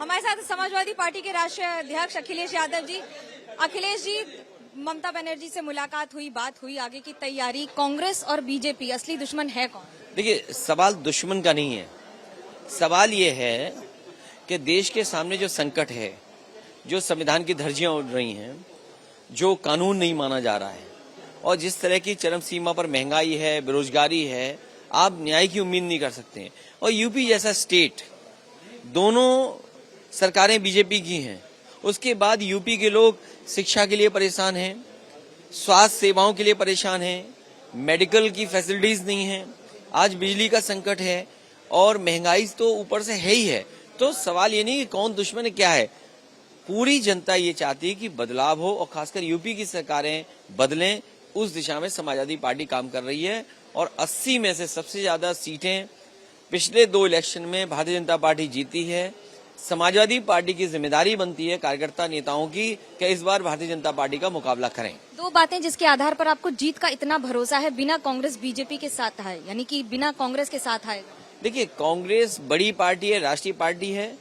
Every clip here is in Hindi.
हमारे साथ समाजवादी पार्टी के राष्ट्रीय अध्यक्ष अखिलेश यादव जी। अखिलेश जी, ममता बनर्जी से मुलाकात हुई, बात हुई, आगे की तैयारी। कांग्रेस और बीजेपी असली दुश्मन है कौन? देखिए, सवाल दुश्मन का नहीं है। सवाल ये है कि देश के सामने जो संकट है, जो संविधान की धज्जियां उड़ रही हैं, जो कानून नहीं माना जा रहा है और जिस तरह की चरम सीमा पर महंगाई है, बेरोजगारी है, आप न्याय की उम्मीद नहीं कर सकते हैं। और यूपी जैसा स्टेट, दोनों सरकारें बीजेपी की हैं, उसके बाद यूपी के लोग शिक्षा के लिए परेशान हैं, स्वास्थ्य सेवाओं के लिए परेशान हैं, मेडिकल की फैसिलिटीज नहीं है, आज बिजली का संकट है और महंगाई तो ऊपर से है ही है। तो सवाल ये नहीं कि कौन दुश्मन है, क्या है। पूरी जनता ये चाहती है कि बदलाव हो और खासकर यूपी की सरकारें बदलें। उस दिशा में समाजवादी पार्टी काम कर रही है और 80 में से सबसे ज्यादा सीटें पिछले 2 इलेक्शन में भारतीय जनता पार्टी जीती है। समाजवादी पार्टी की जिम्मेदारी बनती है कार्यकर्ता नेताओं की कि इस बार भारतीय जनता पार्टी का मुकाबला करें। 2 बातें जिसके आधार पर आपको जीत का इतना भरोसा है, बिना कांग्रेस बीजेपी के साथ है, यानी कि बिना कांग्रेस के साथ आएगा। देखिए, कांग्रेस बड़ी पार्टी है, राष्ट्रीय पार्टी है,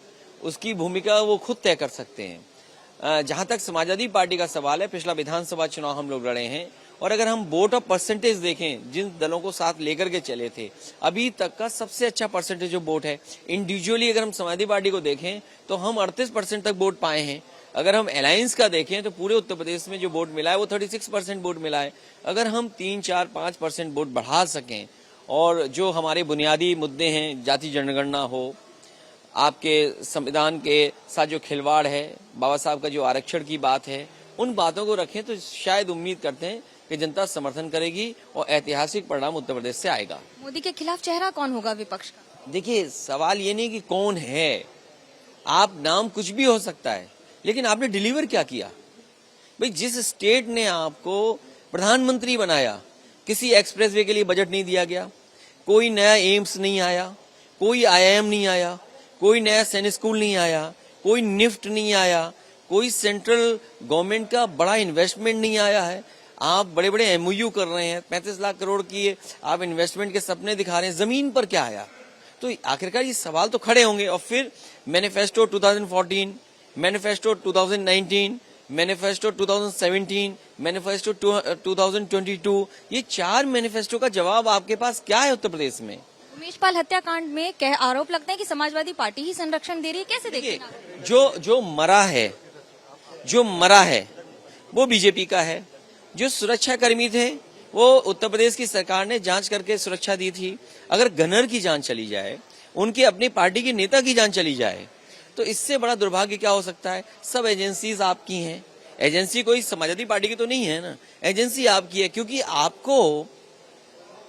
उसकी भूमिका वो खुद तय कर सकते हैं। जहां तक समाजवादी पार्टी का सवाल है, पिछला विधानसभा चुनाव हम लोग लड़े हैं और अगर हम वोट ऑफ परसेंटेज देखें, जिन दलों को साथ लेकर के चले थे, अभी तक का सबसे अच्छा परसेंटेज जो वोट है इंडिविजुअली अगर हम समाजवादी पार्टी को देखें तो हम 38% तक वोट पाए हैं। अगर हम अलायंस का देखें तो पूरे उत्तर प्रदेश में जो वोट मिला है वो 36% वोट मिला है। अगर हम 3, 4, 5% वोट बढ़ा सकें और जो हमारे बुनियादी मुद्दे हैं, जाति जनगणना हो, आपके संविधान के साथ जो खिलवाड़ है, बाबा साहब का जो आरक्षण की बात है, उन बातों को रखें तो शायद उम्मीद करते हैं कि जनता समर्थन करेगी और ऐतिहासिक परिणाम उत्तर प्रदेश से आएगा। मोदी के खिलाफ चेहरा कौन होगा विपक्ष का? देखिए, सवाल ये नहीं कि कौन है, आप नाम कुछ भी हो सकता है, लेकिन आपने डिलीवर क्या किया। भाई, जिस स्टेट ने आपको प्रधानमंत्री बनाया, किसी एक्सप्रेसवे के लिए बजट नहीं दिया गया, कोई नया एम्स नहीं आया, कोई IIM नहीं आया, कोई नया सैनिक स्कूल नहीं आया, कोई निफ्ट नहीं आया, कोई सेंट्रल गवर्नमेंट का बड़ा इन्वेस्टमेंट नहीं आया है। आप बड़े बड़े MOU कर रहे हैं, 35 लाख करोड़ की आप इन्वेस्टमेंट के सपने दिखा रहे हैं, जमीन पर क्या आया। तो आखिरकार ये सवाल तो खड़े होंगे। और फिर मैनिफेस्टो 2014, मैनिफेस्टो 2019, मैनिफेस्टो 2017, मैनिफेस्टो 2022, ये 4 मैनिफेस्टो का जवाब आपके पास क्या है उत्तर प्रदेश में? उमेश पाल हत्याकांड में आरोप लगते हैं कि समाजवादी पार्टी ही संरक्षण दे रही है, कैसे देखिए? जो मरा है वो बीजेपी का है। जो सुरक्षा कर्मी थे वो उत्तर प्रदेश की सरकार ने जांच करके सुरक्षा दी थी। अगर गनर की जान चली जाए, उनकी अपनी पार्टी के नेता की जान चली जाए, तो इससे बड़ा दुर्भाग्य क्या हो सकता है। सब एजेंसीज आपकी हैं, एजेंसी कोई समाजवादी पार्टी की तो नहीं है ना, एजेंसी आपकी है, क्योंकि आपको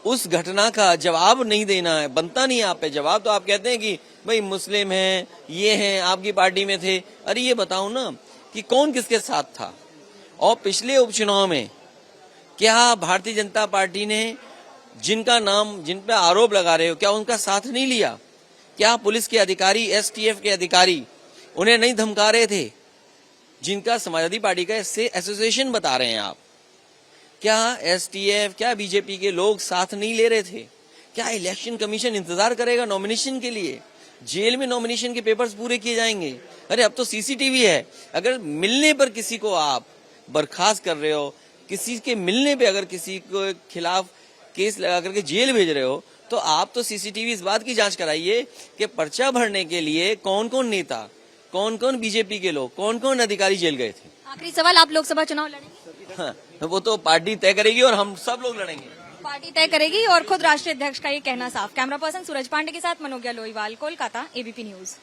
उस घटना का जवाब नहीं देना है, बनता नहीं आप पे जवाब। तो आप कहते हैं कि भाई मुस्लिम हैं, ये हैं, आपकी पार्टी में थे। अरे ये बताओ ना कि कौन किसके साथ था। और पिछले उपचुनाव में क्या भारतीय जनता पार्टी ने जिनका नाम, जिन पे आरोप लगा रहे हो, क्या उनका साथ नहीं लिया? क्या पुलिस के अधिकारी, STF के अधिकारी उन्हें नहीं धमका रहे थे, जिनका समाजवादी पार्टी का इससे एसोसिएशन बता रहे हैं आप? क्या STF, क्या बीजेपी के लोग साथ नहीं ले रहे थे? क्या इलेक्शन कमीशन इंतजार करेगा नॉमिनेशन के लिए? जेल में नॉमिनेशन के पेपर्स पूरे किए जाएंगे। अरे अब तो CCTV है, अगर मिलने पर किसी को आप बर्खास्त कर रहे हो, किसी के मिलने पे अगर किसी को खिलाफ केस लगा करके जेल भेज रहे हो, तो आप तो CCTV इस बात की जांच कराइए कि पर्चा भरने के लिए कौन कौन नेता, कौन कौन बीजेपी के लोग, कौन कौन अधिकारी जेल गए थे। आखिरी सवाल, आप लोकसभा चुनाव लड़ेंगे? हाँ, वो तो पार्टी तय करेगी और हम सब लोग लड़ेंगे। पार्टी तय करेगी और खुद राष्ट्रीय अध्यक्ष का ये कहना साफ। कैमरा पर्सन सूरज पांडे के साथ मनोज्ञा लोईवाल, कोलकाता, ABP न्यूज।